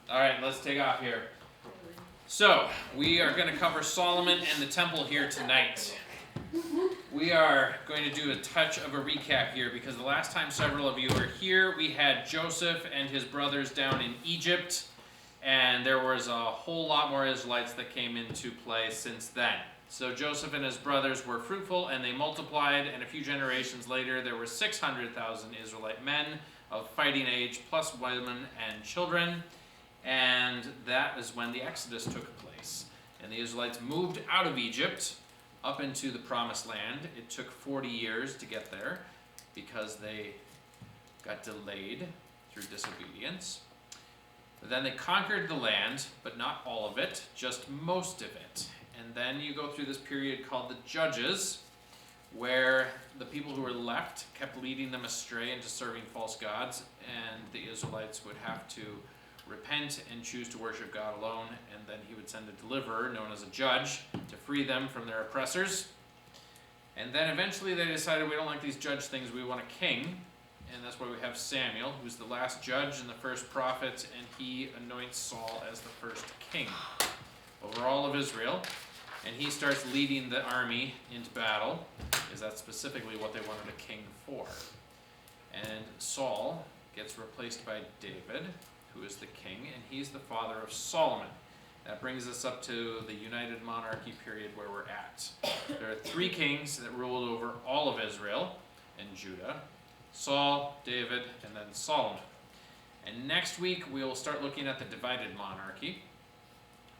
All right, let's take off here. So, we are going to cover Solomon and the temple here tonight. We are going to do a touch of a recap here because the last time several of you were here, we had Joseph and his brothers down in Egypt, and there was a whole lot more Israelites that came into play since then. So Joseph and his brothers were fruitful and they multiplied, and a few generations later there were 600,000 Israelite men of fighting age, plus women and children. And that is when the Exodus took place. And the Israelites moved out of Egypt up into the Promised Land. It took 40 years to get there because they got delayed through disobedience. But then they conquered the land, but not all of it, just most of it. And then you go through this period called the Judges, where the people who were left kept leading them astray into serving false gods, and the Israelites would have to repent and choose to worship God alone, and then he would send a deliverer known as a judge to free them from their oppressors. And then eventually they decided, we don't like these judge things, we want a king, and that's why we have Samuel, who's the last judge and the first prophet, and he anoints Saul as the first king over all of Israel. And he starts leading the army into battle, because that's specifically what they wanted a king for. And Saul gets replaced by David, who is the king, and he's the father of Solomon. That brings us up to the United Monarchy period where we're at. There are 3 kings that ruled over all of Israel and Judah: Saul, David, and then Solomon. And next week we will start looking at the divided monarchy,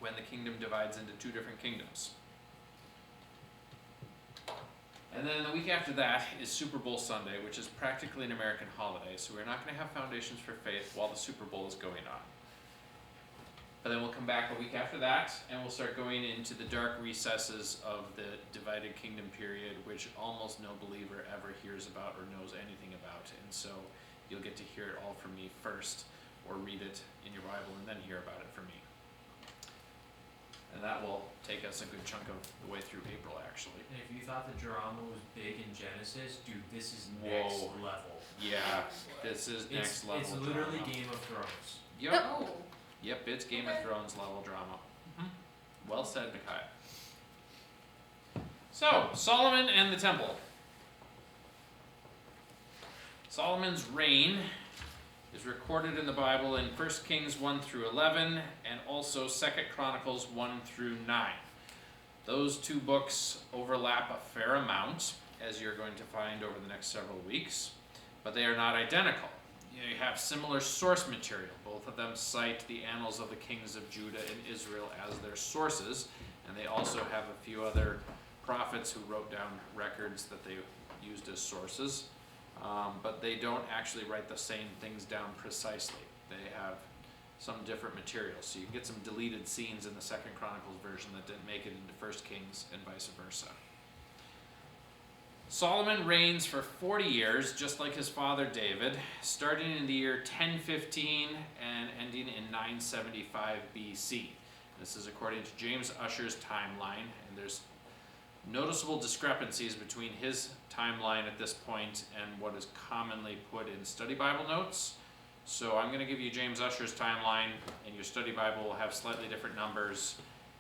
when the kingdom divides into 2 different kingdoms. And then the week after that is Super Bowl Sunday, which is practically an American holiday, so we're not going to have Foundations for Faith while the Super Bowl is going on. But then we'll come back a week after that, and we'll start going into the dark recesses of the divided kingdom period, which almost no believer ever hears about or knows anything about. And so you'll get to hear it all from me first, or read it in your Bible and then hear about it from me. And that will take us a good chunk of the way through April, actually. And if you thought the drama was big in Genesis, dude, this is next level. Yeah, this is next level. It's literally drama. Game of Thrones. Yep. Oh. Yep, it's Game of Thrones level drama. Well said, Micaiah. So, Solomon and the temple. Solomon's reign is recorded in the Bible in 1 Kings 1 through 11 and also 2 Chronicles 1 through 9. Those 2 books overlap a fair amount, as you're going to find over the next several weeks, but they are not identical. You have similar source material. Both of them cite the annals of the kings of Judah and Israel as their sources, and they also have a few other prophets who wrote down records that they used as sources. But they don't actually write the same things down precisely. They have some different material. So you get some deleted scenes in the 2 Chronicles version that didn't make it into 1 Kings and vice versa. Solomon reigns for 40 years, just like his father David, starting in the year 1015 and ending in 975 BC. This is according to James Ussher's timeline, and there's noticeable discrepancies between his timeline at this point and what is commonly put in study Bible notes. So I'm going to give you James Ussher's timeline, and your study Bible will have slightly different numbers.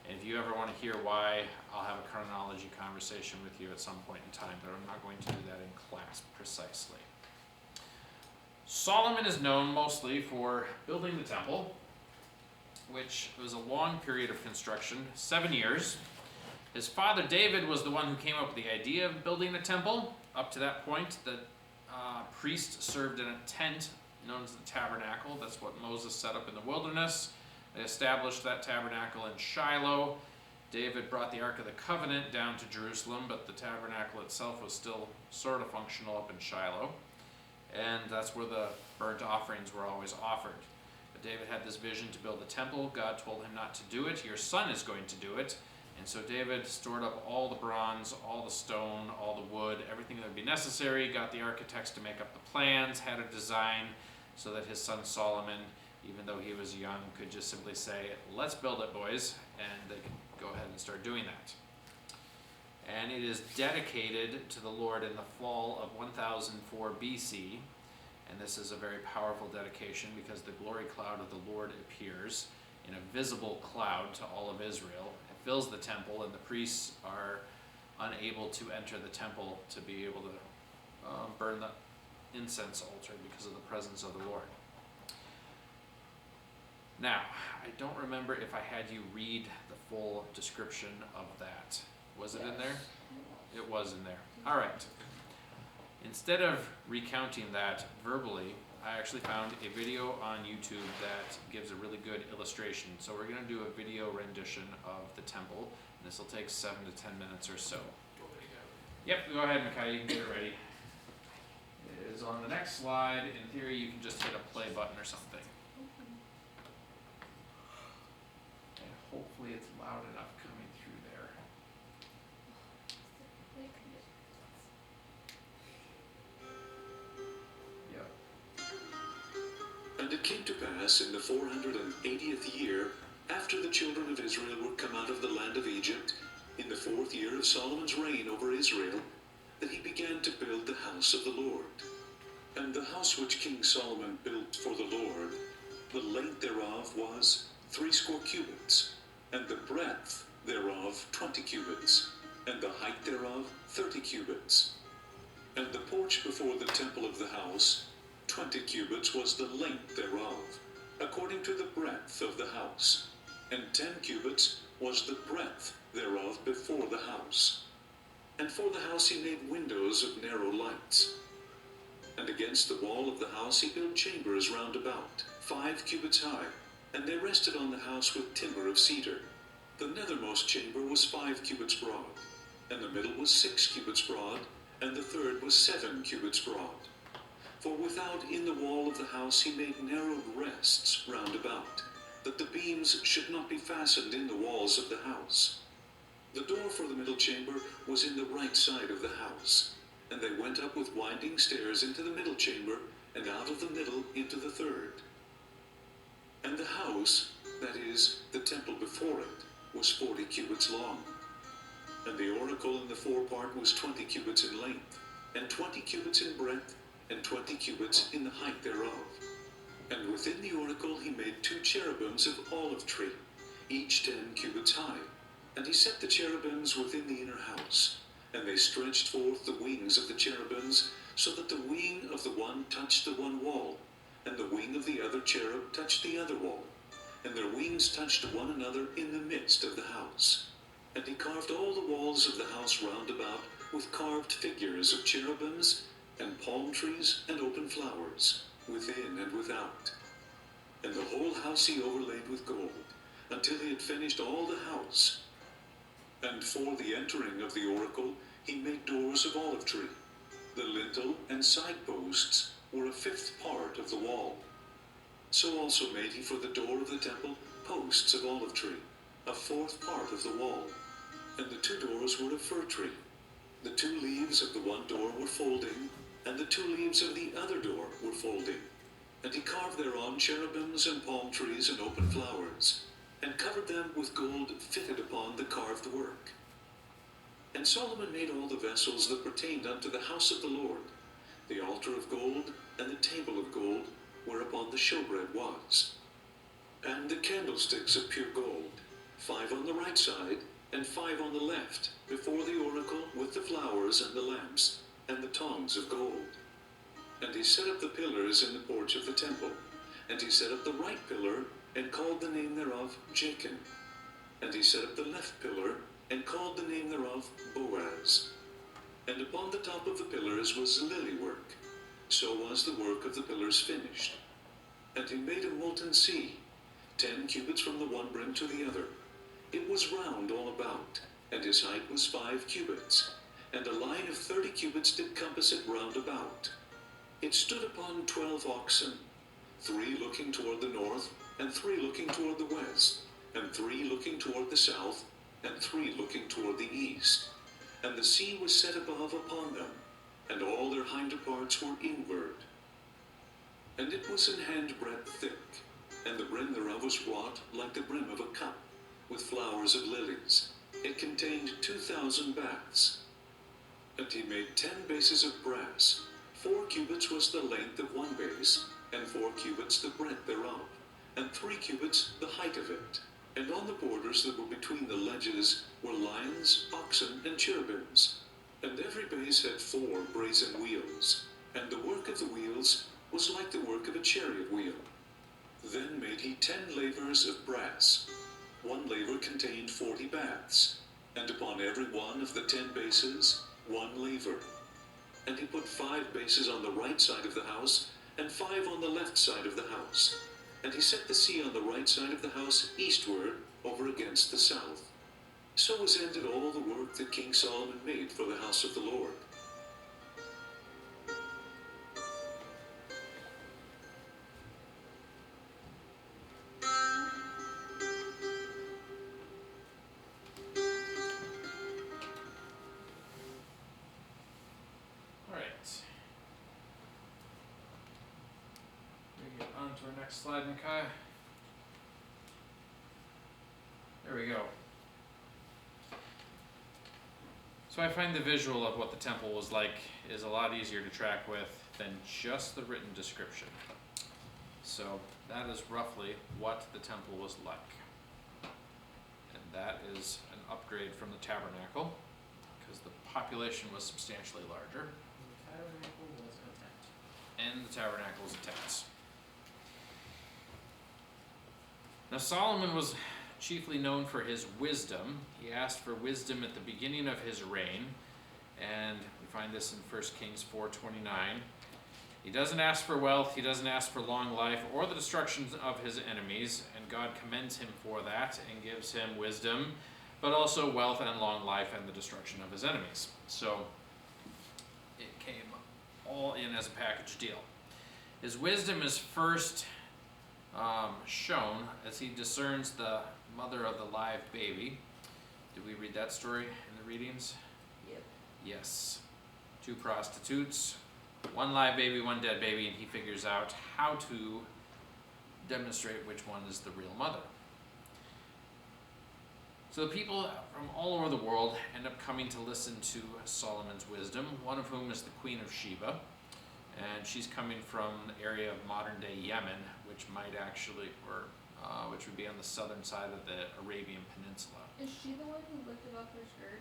And if you ever want to hear why, I'll have a chronology conversation with you at some point in time, but I'm not going to do that in class precisely. Solomon is known mostly for building the temple, which was a long period of construction, 7 years. His father David was the one who came up with the idea of building the temple. Up to that point, the priest served in a tent known as the tabernacle. That's what Moses set up in the wilderness. They established that tabernacle in Shiloh. David brought the Ark of the Covenant down to Jerusalem, but the tabernacle itself was still sort of functional up in Shiloh. And that's where the burnt offerings were always offered. But David had this vision to build a temple. God told him not to do it. Your son is going to do it. And so David stored up all the bronze, all the stone, all the wood, everything that would be necessary, got the architects to make up the plans, had a design so that his son Solomon, even though he was young, could just simply say, let's build it, boys, and they could go ahead and start doing that. And it is dedicated to the Lord in the fall of 1004 BC, And this is a very powerful dedication because the glory cloud of the Lord appears in a visible cloud to all of Israel. It fills the temple, and the priests are unable to enter the temple to be able to burn the incense altar because of the presence of the Lord. Now, I don't remember if I had you read the full description of that. Was it in there? It was in there. All right. Instead of recounting that verbally, I actually found a video on YouTube that gives a really good illustration. So we're going to do a video rendition of the temple. And this will take 7 to 10 minutes or so. Yep, go ahead, Micaiah, you can get it ready. It is on the next slide. In theory, you can just hit a play button or something. And hopefully it's loud enough coming through there. Yep. And it came to pass in the 480th year, after the children of Israel were come out of the land of Egypt, in the 4th year of Solomon's reign over Israel, that he began to build the house of the Lord. And the house which King Solomon built for the Lord, the length thereof was 80 cubits, and the breadth thereof 20 cubits, and the height thereof 30 cubits. And the porch before the temple of the house, 20 cubits was the length thereof, according to the breadth of the house, and 10 cubits was the breadth thereof before the house. And for the house he made windows of narrow lights. And against the wall of the house he built chambers round about, 5 cubits high, and they rested on the house with timber of cedar. The nethermost chamber was 5 cubits broad, and the middle was 6 cubits broad, and the third was 7 cubits broad. For without in the wall of the house he made narrow rests round about, that the beams should not be fastened in the walls of the house. The door for the middle chamber was in the right side of the house, and they went up with winding stairs into the middle chamber, and out of the middle into the third. And the house, that is, the temple before it, was 40 cubits long. And the oracle in the forepart was 20 cubits in length, and 20 cubits in breadth, and 20 cubits in the height thereof. And within the oracle he made 2 cherubims of olive tree, each 10 cubits high. And he set the cherubims within the inner house, and they stretched forth the wings of the cherubims, so that the wing of the one touched the one wall, and the wing of the other cherub touched the other wall, and their wings touched one another in the midst of the house. And he carved all the walls of the house round about with carved figures of cherubims, and palm trees, and open flowers, within and without. And the whole house he overlaid with gold, until he had finished all the house. And for the entering of the oracle he made doors of olive tree. The lintel and side posts were a 5th part of the wall. So also made he for the door of the temple posts of olive tree, a 4th part of the wall. And the 2 doors were of fir tree. The 2 leaves of the one door were folding, and the 2 leaves of the other door were folding. And he carved thereon cherubims and palm trees and open flowers, and covered them with gold fitted upon the carved work. And Solomon made all the vessels that pertained unto the house of the Lord, the altar of gold, and the table of gold, whereupon the showbread was. And the candlesticks of pure gold, 5 on the right side, and 5 on the left, before the oracle, with the flowers and the lamps, and the tongs of gold. And he set up the pillars in the porch of the temple, and he set up the right pillar, and called the name thereof Jachin. And he set up the left pillar, and called the name thereof Boaz. And upon the top of the pillars was lily work. So was the work of the pillars finished. And he made a molten sea, 10 cubits from the one brim to the other. It was round all about, and his height was 5 cubits, and a line of 30 cubits did compass it round about. It stood upon 12 oxen, 3 looking toward the north, and 3 looking toward the west, and 3 looking toward the south, and 3 looking toward the east. And the sea was set above upon them, and all their hinder parts were inward. And it was an handbreadth thick, and the brim thereof was wrought like the brim of a cup, with flowers of lilies. It contained 2,000 baths. And he made 10 bases of brass, 4 cubits was the length of one base, and 4 cubits the breadth thereof, and 3 cubits the height of it. And on the borders that were between the ledges were lions, oxen, and cherubims. And every base had 4 brazen wheels, and the work of the wheels was like the work of a chariot wheel. Then made he 10 lavers of brass. One laver contained 40 baths, and upon every one of the 10 bases 1 laver. And he put 5 bases on the right side of the house, and 5 on the left side of the house. And he set the sea on the right side of the house eastward, over against the south. So was ended all the work that King Solomon made for the house of the Lord. Alright. We get on to our next slide, Micaiah. There we go. So I find the visual of what the temple was like is a lot easier to track with than just the written description. So that is roughly what the temple was like. And that is an upgrade from the tabernacle, because the population was substantially larger. The tabernacle was a tent. And the tabernacle was a tent. Now Solomon was chiefly known for his wisdom. He asked for wisdom at the beginning of his reign, and we find this in 1 Kings 4:29. He doesn't ask for wealth, he doesn't ask for long life or the destruction of his enemies, and God commends him for that and gives him wisdom, but also wealth and long life and the destruction of his enemies. So it came all in as a package deal. His wisdom is first shown as he discerns the mother of the live baby. Did we read that story in the readings? Yep. Yes. 2 prostitutes, 1 live baby, 1 dead baby, and he figures out how to demonstrate which one is the real mother. So the people from all over the world end up coming to listen to Solomon's wisdom, one of whom is the Queen of Sheba, and she's coming from the area of modern-day Yemen, which might actually, which would be on the southern side of the Arabian Peninsula. Is she the one who lifted up her skirt?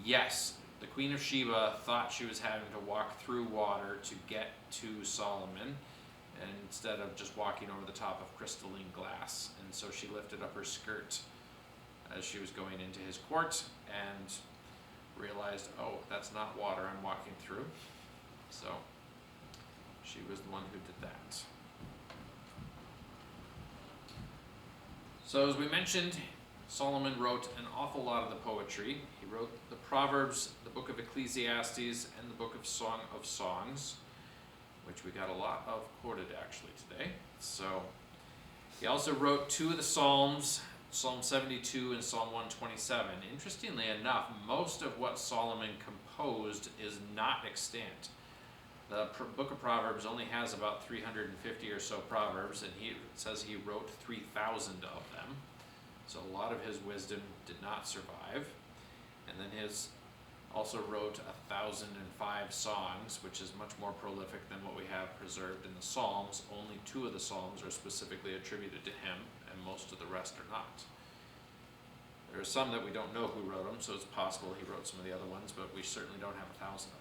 Yes, the Queen of Sheba thought she was having to walk through water to get to Solomon, and instead of just walking over the top of crystalline glass. And so she lifted up her skirt as she was going into his court and realized, oh, that's not water I'm walking through. So she was the one who did that. So as we mentioned, Solomon wrote an awful lot of the poetry. He wrote the Proverbs, the book of Ecclesiastes, and the book of Song of Songs, which we got a lot of quoted actually today. So he also wrote 2 of the Psalms, Psalm 72 and Psalm 127. Interestingly enough, most of what Solomon composed is not extant. The book of Proverbs only has about 350 or so proverbs, and he says he wrote 3,000 of them. So a lot of his wisdom did not survive. And then his also wrote 1,005 songs, which is much more prolific than what we have preserved in the Psalms. Only 2 of the Psalms are specifically attributed to him, and most of the rest are not. There are some that we don't know who wrote them, so it's possible he wrote some of the other ones, but we certainly don't have 1,000 of them.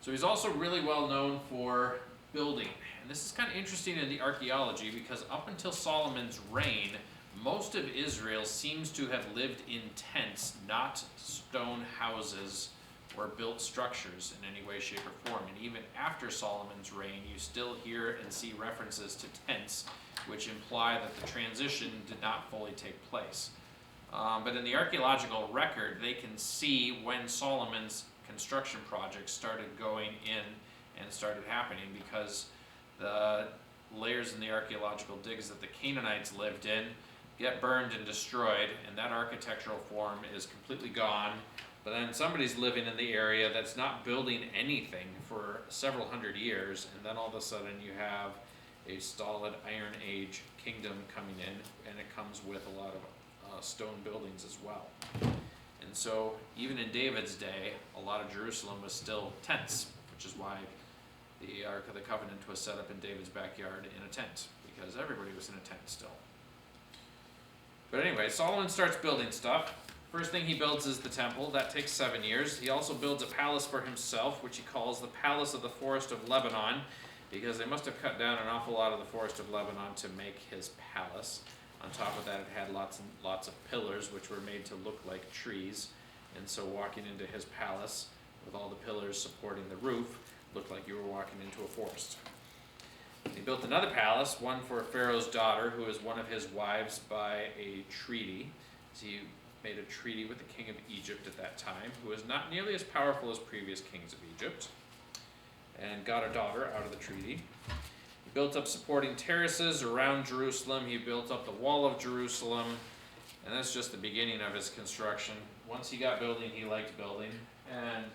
So he's also really well known for building. And this is kind of interesting in the archaeology, because up until Solomon's reign, most of Israel seems to have lived in tents, not stone houses or built structures in any way, shape, or form. And even after Solomon's reign, you still hear and see references to tents, which imply that the transition did not fully take place. But in the archaeological record, they can see when Solomon's construction projects started going in and started happening, because the layers in the archaeological digs that the Canaanites lived in get burned and destroyed, and that architectural form is completely gone. But then somebody's living in the area that's not building anything for several hundred years, and then all of a sudden you have a stolid Iron Age kingdom coming in, and it comes with a lot of stone buildings as well. And And so, even in David's day, a lot of Jerusalem was still tents, which is why the Ark of the Covenant was set up in David's backyard in a tent, because everybody was in a tent still. But anyway, Solomon starts building stuff. First thing he builds is the temple. That takes 7 years. He also builds a palace for himself, which he calls the Palace of the Forest of Lebanon, because they must have cut down an awful lot of the Forest of Lebanon to make his palace. On top of that, it had lots and lots of pillars, which were made to look like trees. And so walking into his palace, with all the pillars supporting the roof, looked like you were walking into a forest. He built another palace, one for Pharaoh's daughter, who is one of his wives by a treaty. So he made a treaty with the king of Egypt at that time, who was not nearly as powerful as previous kings of Egypt, and got a daughter out of the treaty. He built up supporting terraces around Jerusalem. He built up the wall of Jerusalem, and that's just the beginning of his construction. Once he got building, he liked building, and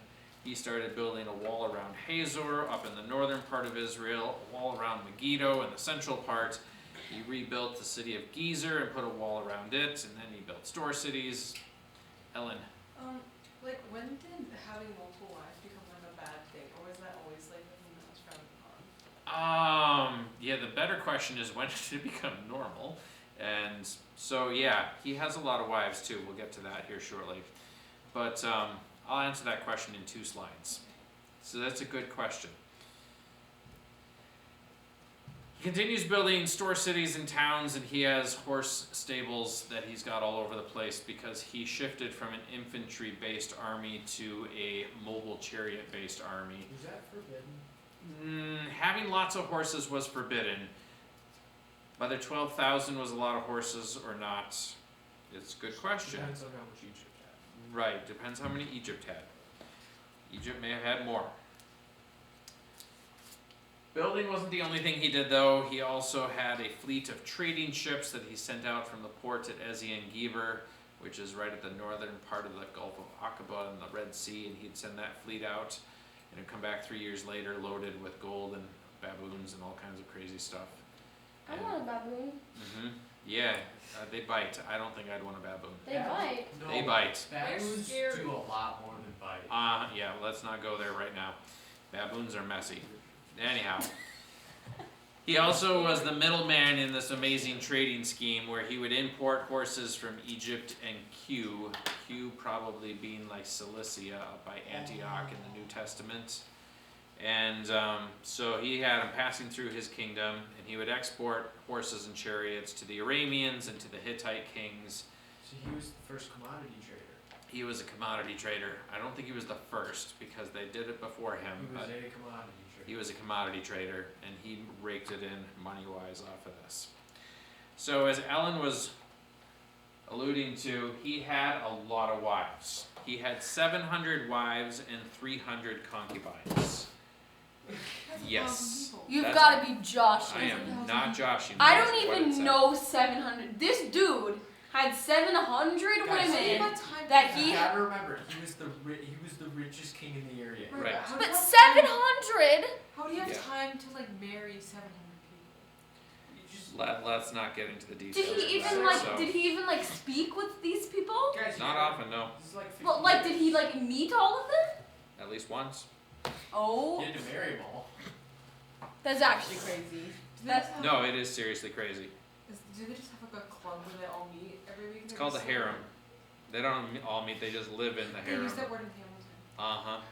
he started building a wall around Hazor up in the northern part of Israel, a wall around Megiddo in the central part. He rebuilt the city of Gezer and put a wall around it, and then he built store cities. Ellen? Like, when did having multiple wives become like a bad thing, or was that always like a thing that was frowned upon? Yeah, the better question is, when did it become normal? And so, yeah, he has a lot of wives too. We'll get to that here shortly. But I'll answer that question in 2 slides. So that's a good question. He continues building store cities and towns, and he has horse stables that he's got all over the place because he shifted from an infantry-based army to a mobile chariot-based army. Was that forbidden? Having lots of horses was forbidden. Whether 12,000 was a lot of horses or not, it's a good question. Depends on how much Egypt had. Right, depends how many Egypt had. Egypt may have had more. Building wasn't the only thing he did, though. He also had a fleet of trading ships that he sent out from the port at Ezion-Geber, which is right at the northern part of the Gulf of Aqaba and the Red Sea, and he'd send that fleet out, and it'd come back 3 years later loaded with gold and baboons and all kinds of crazy stuff. I want a baboon. Yeah, they bite. I don't think I'd want a baboon. They bite. No, They bite. Baboons scary. do a lot more than bite. Yeah, let's not go there right now. Baboons are messy. Anyhow, he also was the middleman in this amazing trading scheme where he would import horses from Egypt and Q probably being like Cilicia up by Antioch in the New Testament. And so he had them passing through his kingdom, and he would export horses and chariots to the Arameans and to the Hittite kings. So he was the first commodity trader. He was a commodity trader. I don't think he was the first because they did it before him. He was But a commodity trader. he was a commodity trader, and he raked it in money-wise off of this. So as Ellen was alluding to, he had a lot of wives. He had 700 wives and 300 concubines. Yes. You've That's got to be joshing. I am not joshing. I That's don't what it even said. know 700. This dude had 700 Guys, women time that You he. gotta remember, he was the richest king in the area. Right. But 700. How do you have Yeah. time to like marry 700 people? You just, Let's not get into the details. Did he of even that, like? so. Did he even like speak with these people? guys, Not often, no. This is like 50 Well, like, years. did he like meet all of them? At least once. Oh, He had to marry them all. that's actually crazy. That's No, it is seriously crazy. Do they just have like a club where they all meet every week? It's called the harem. They don't all meet, they just live in the They harem. use that word in Hamilton.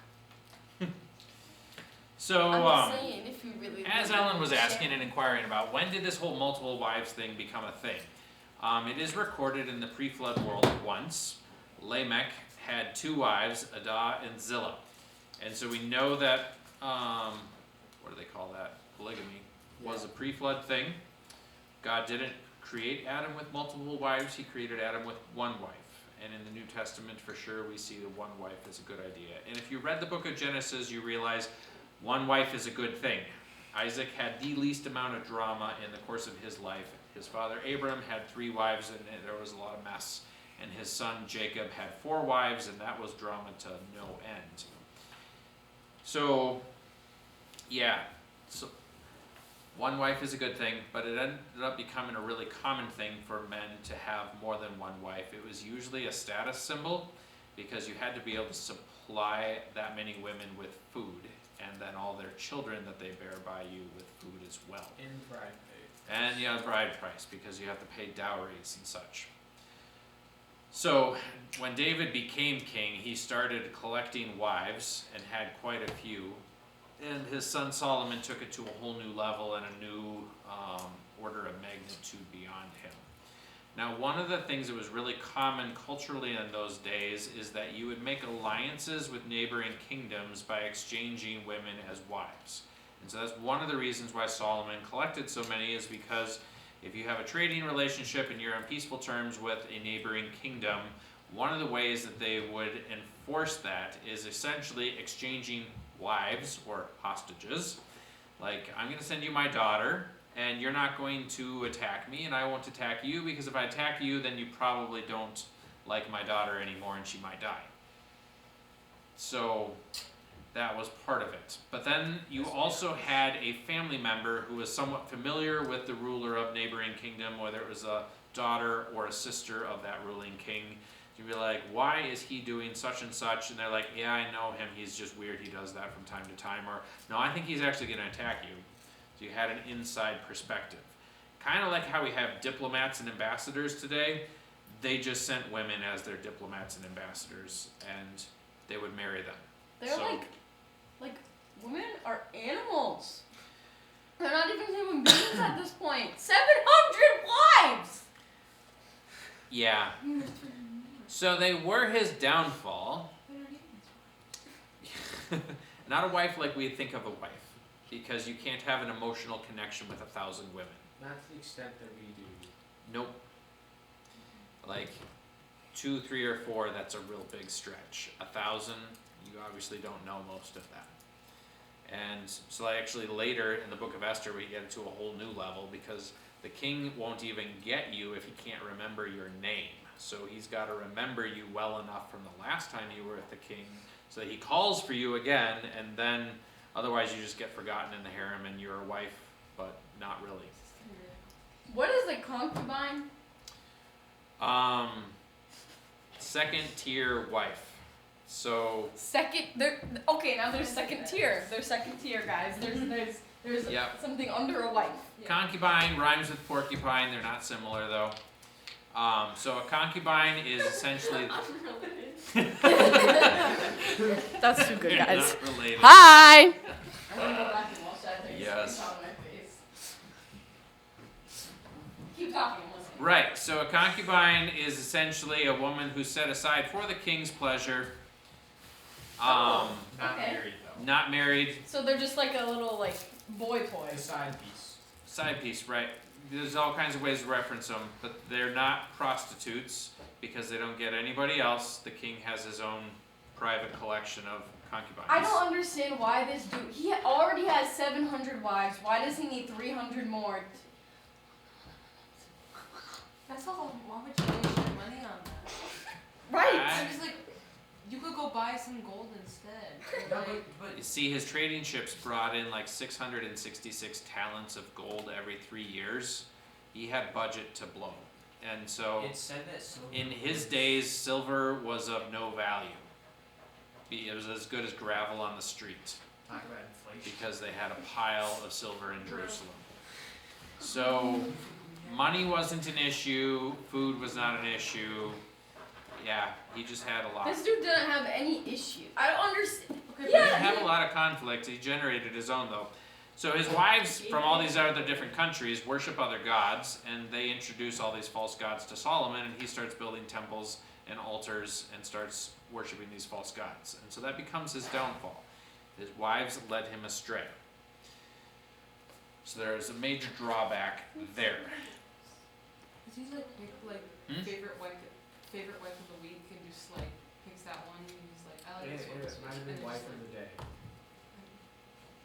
So, I'm just saying, if you really. as Ellen was asking and inquiring about, when did this whole multiple wives thing become a thing? It is recorded in the pre-flood world once. Lamech had 2 wives, Adah and Zillah. And so we know that, what do they call that? Polygamy was a pre-flood thing. God didn't create Adam with multiple wives, he created Adam with one wife. And in the New Testament, for sure, we see that one wife is a good idea. And if you read the book of Genesis, you realize one wife is a good thing. Isaac had the least amount of drama in the course of his life. His father Abram had 3 wives, and there was a lot of mess. And his son Jacob had 4 wives, and that was drama to no end. So, yeah, so one wife is a good thing, but it ended up becoming a really common thing for men to have more than one wife. It was usually a status symbol, because you had to be able to supply that many women with food, and then all their children that they bear by you with food as well. In bride pay. And yeah, bride price, because you have to pay dowries and such. So when David became king, he started collecting wives and had quite a few. And his son Solomon took it to a whole new level and a new order of magnitude beyond him. Now, one of the things that was really common culturally in those days is that you would make alliances with neighboring kingdoms by exchanging women as wives. And so that's one of the reasons why Solomon collected so many, is because if you have a trading relationship and you're on peaceful terms with a neighboring kingdom, one of the ways that they would enforce that is essentially exchanging wives or hostages. Like, I'm going to send you my daughter, and you're not going to attack me, and I won't attack you, because if I attack you, then you probably don't like my daughter anymore, and she might die. So that was part of it. But then you also had a family member who was somewhat familiar with the ruler of neighboring kingdom, whether it was a daughter or a sister of that ruling king. You'd be like, why is he doing such and such? And they're like, yeah, I know him, he's just weird, he does that from time to time. Or, no, I think he's actually going to attack you. So you had an inside perspective. Kind of like how we have diplomats and ambassadors today. They just sent women as their diplomats and ambassadors, and they would marry them. They're like women are animals. They're not even human beings at this point. 700 wives. Yeah. So they were his downfall. Not a wife like we think of a wife, because you can't have an emotional connection with 1,000 women. Not to the extent that we do. Nope. Like 2, 3, or 4, that's a real big stretch. 1,000, you obviously don't know most of that. And so actually later in the book of Esther, we get to a whole new level, because the king won't even get you if he can't remember your name. So he's got to remember you well enough from the last time you were with the king, so that he calls for you again, and then otherwise you just get forgotten in the harem and you're a wife, but not really. What is a concubine? Second tier wife. So Okay, now there's second tier. There's second tier, guys. There's Yep. something under a wife. concubine rhymes with porcupine. They're not similar though. So a concubine is essentially That's too good, guys. not related. Hi. I'm gonna go back and watch that thing. Yes. On my face. Keep talking. I'm listening. Right. So a concubine is essentially a woman who's set aside for the king's pleasure. Not Okay. married though. Not married. So they're just like a little boy toy. A side piece. Side piece, right. There's all kinds of ways to reference them, but they're not prostitutes because they don't get anybody else. The king has his own private collection of concubines. I don't understand why this dude. He already has 700 wives. Why does he need 300 more? That's a lot. Why would you waste your money on that? Right. I- I was like, you could go buy some gold instead. No, Like, but You see, his trading ships brought in like 666 talents of gold every 3 years. He had budget to blow. And so it said that silver in his was- days, silver was of no value. It was as good as gravel on the street Talk about inflation. because they had a pile of silver in Jerusalem. So money wasn't an issue, food was not an issue. Yeah, he just had a lot. This dude didn't have any issue. I don't understand. okay, He Yeah, didn't have a lot of conflict. He generated his own though. So his wives from all these other different countries worship other gods, and they introduce all these false gods to Solomon, and he starts building temples and altars and starts worshiping these false gods. And so that becomes his downfall. His wives led him astray. So there is a major drawback there. Is he pick Hmm? favorite wife of the week and just picks that one and he's like, I like this one. It might have been wife of the day.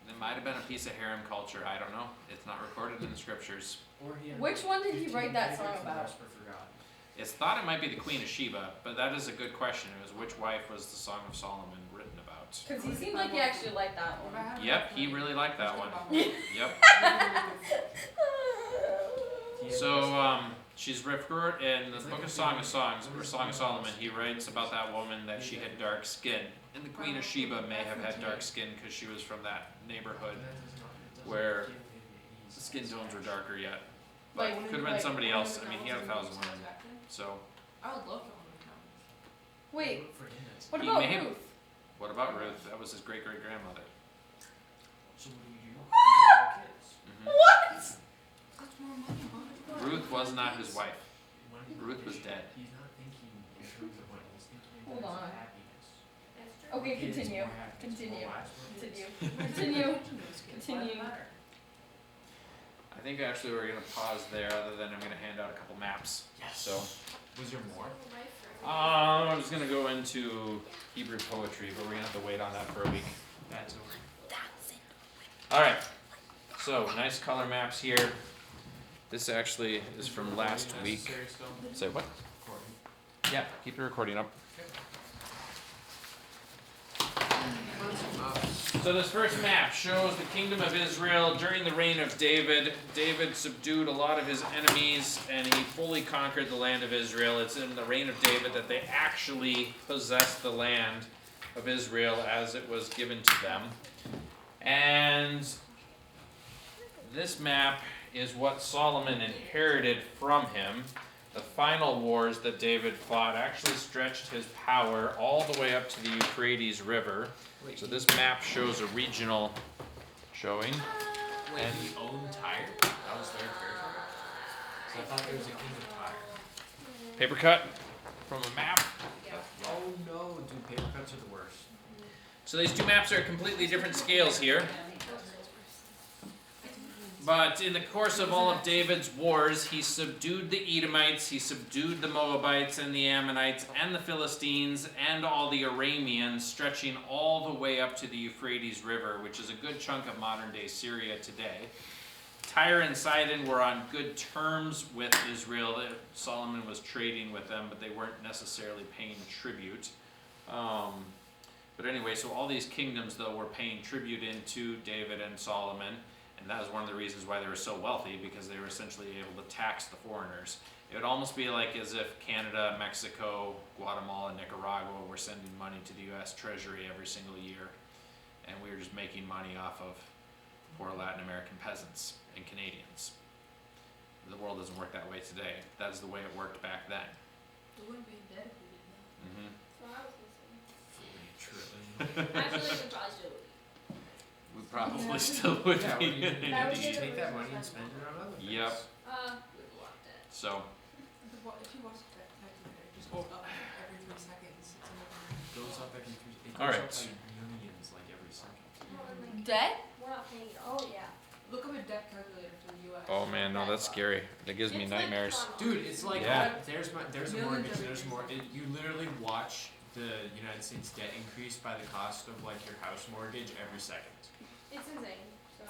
It might have been a piece of harem culture. I don't know. It's not recorded in the scriptures. Or he had Which one did he 15 write that song favorites and the about? rest were forgotten. It's thought it might be the Queen of Sheba, but that is a good question. It was which wife was the Song of Solomon written about? Because he seemed like he actually liked that If I one. had Yep, enough he money, really liked that I'd one. buy Yep. He had So, this- she's referred in the Book of Song of Songs, or Song of Solomon. He writes about that woman that she had dark skin, and the Queen of Sheba may have had dark skin because she was from that neighborhood where the skin tones were darker yet. But Like, could have been somebody else. I mean, he had 1,000 women, so. I would love to own account. Wait, For Indians. what He about may have- Ruth? What about Ruth? That was his great great grandmother. So what do you do? You have kids. What? That's more money, money. Ruth was not his wife. Money- Ruth was dead. He's not thinking in terms of money, he's thinking in Hold terms on. of happiness. Okay, More kids, continue. more happiness, more Continue. wives, more kids. Continue. Continue. I think actually we're gonna pause there. Other than I'm gonna hand out a couple maps. Yes. So. Was there more? I'm just gonna go into Hebrew poetry, but we're gonna have to wait on that for a week. That's over. Alright, so nice color maps here. This actually is from last week. Necessary still? Say what? Recording. Yeah, keep the recording up. So this first map shows the kingdom of Israel during the reign of David. David subdued a lot of his enemies and he fully conquered the land of Israel. It's in the reign of David that they actually possessed the land of Israel as it was given to them. And this map is what Solomon inherited from him. The final wars that David fought actually stretched his power all the way up to the Euphrates River. Wait, So this map shows a regional showing. wait, and- he owned Tyre? That was their territory? So I thought there was a king of Tyre. Paper cut from a map. Oh no, dude, paper cuts are the worst. So these two maps are at completely different scales here. But in the course of all of David's wars, he subdued the Edomites, he subdued the Moabites and the Ammonites and the Philistines and all the Arameans, stretching all the way up to the Euphrates River, which is a good chunk of modern-day Syria today. Tyre and Sidon were on good terms with Israel. Solomon was trading with them, but they weren't necessarily paying tribute. But anyway, so all these kingdoms, though, were paying tribute into David and Solomon. And that was one of the reasons why they were so wealthy, because they were essentially able to tax the foreigners. It would almost be like as if Canada, Mexico, Guatemala, and Nicaragua were sending money to the U.S. Treasury every single year. And we were just making money off of poor Latin American peasants and Canadians. The world doesn't work that way today. That's the way it worked back then. We wouldn't be dead if we did that. Mm-hmm. So I was Fully, listening. truly. Actually, we probably still would. We probably still would Yeah, be. what do you do? That was You the take that reason money and I spend it on other things. Yep. We've locked it. So, If you watch that documentary, just go up every 3 seconds. It's amazing. It goes up every three, it goes All right. up like millions, like every second. Dead? We're not paying it. Oh, yeah. Look up a debt calculator for the U.S. oh man, no, that's scary. That gives me It's like nightmares. Dude, it's like Yeah. there's a Millions mortgage, every there's three more. You literally watch the United States debt increase by the cost of like your house mortgage every second. It's insane. So,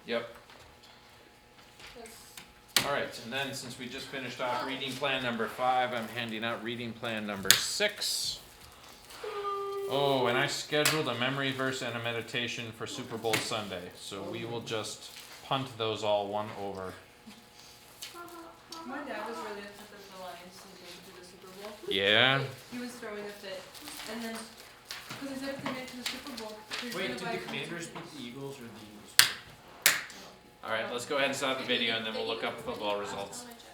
Yep. that's All right, and then since we just finished off reading plan number 5, I'm handing out reading plan number 6. Oh, and I scheduled a memory verse and a meditation for Super Bowl Sunday, so we will just punt those all one over. My dad was really upset that the Lions didn't make it to the Super Bowl. Yeah. He was throwing a fit. And then, because he said if they made it to the Super Bowl, he's Wait, gonna did buy the Commanders beat the Eagles or the Eagles? All right, let's go ahead and stop the video, and then we'll look up football results. on my chest.